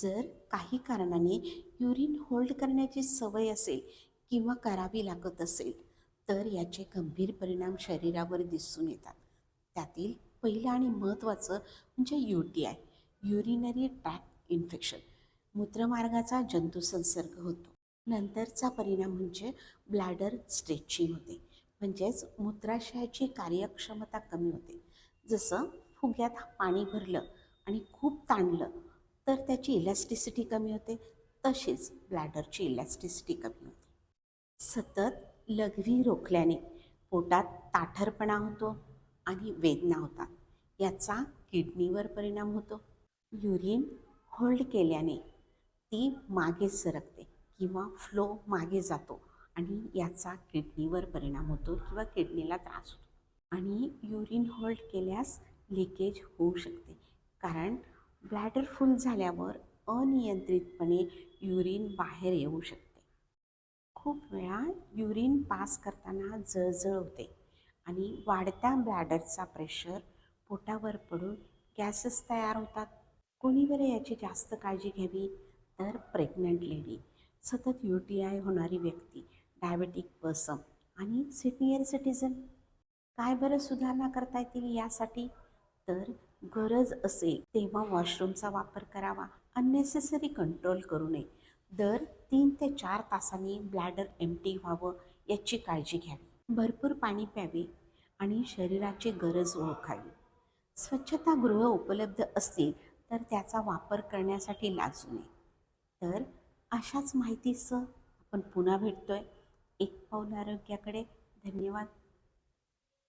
जर काही कारणाने युरिन होल्ड करण्याची सवय असेल किंवा करावी लागत असेल तर याचे गंभीर परिणाम शरीरावर दिसून येतात. त्यातील पहिलं आणि महत्त्वाचं म्हणजे UTI, युरिनरी ट्रॅक्ट इन्फेक्शन. मूत्रमार्गाचा जंतुसंसर्ग होतो. नंतरचा परिणाम म्हणजे ब्लॅडर स्ट्रेचिंग होते, म्हणजेच मूत्राशयाची कार्यक्षमता कमी होते. जसं फुग्यात पाणी भरलं आणि खूप ताणलं तर त्याची इलॅस्टिसिटी कमी होते, तशीच ब्लॅडरची इलॅस्टिसिटी कमी होते. सतत लघवी रोखल्याने पोटात ताठरपणा होतो आणि वेदना होतात. याचा किडनीवर परिणाम होतो. युरिन होल्ड केल्याने ती मागे सरकते किंवा फ्लो मागे जातो आणि याचा किडनीवर परिणाम होतो किंवा किडनीला त्रास होतो. आणि युरिन होल्ड केल्यास लिकेज होऊ शकते, कारण ब्लॅडर फुल झाल्यावर अनियंत्रितपणे युरिन बाहेर येऊ शकते. खूप वेळा युरिन पास करताना जळजळ होते आणि वाढत्या ब्लॅडरचा प्रेशर पोटावर पडून गॅसेस तयार होतात. कोणी बरं याची जास्त काळजी घ्यावी तर प्रेग्नंट लेडी, सतत UTI होणारी व्यक्ती, डायबेटिक पर्सन आणि सिनियर सिटीजन. काय बरं सुधारणा करता येतील यासाठी? तर गरज असेल तेव्हा वॉशरूमचा वापर करावा. अननेसेसरी कंट्रोल करू नये. दर 3 ते 4 तासांनी ब्लॅडर एम्प्टी व्हावं याची काळजी घ्यावी. भरपूर पाणी प्यावे आणि शरीराची गरज ओळखावी. स्वच्छतागृह उपलब्ध असतील तर त्याचा वापर करण्यासाठी लाजू नये. तर अशाच माहितीसह आपण पुन्हा भेटतोय एक पाऊल आरोग्याकडे. धन्यवाद.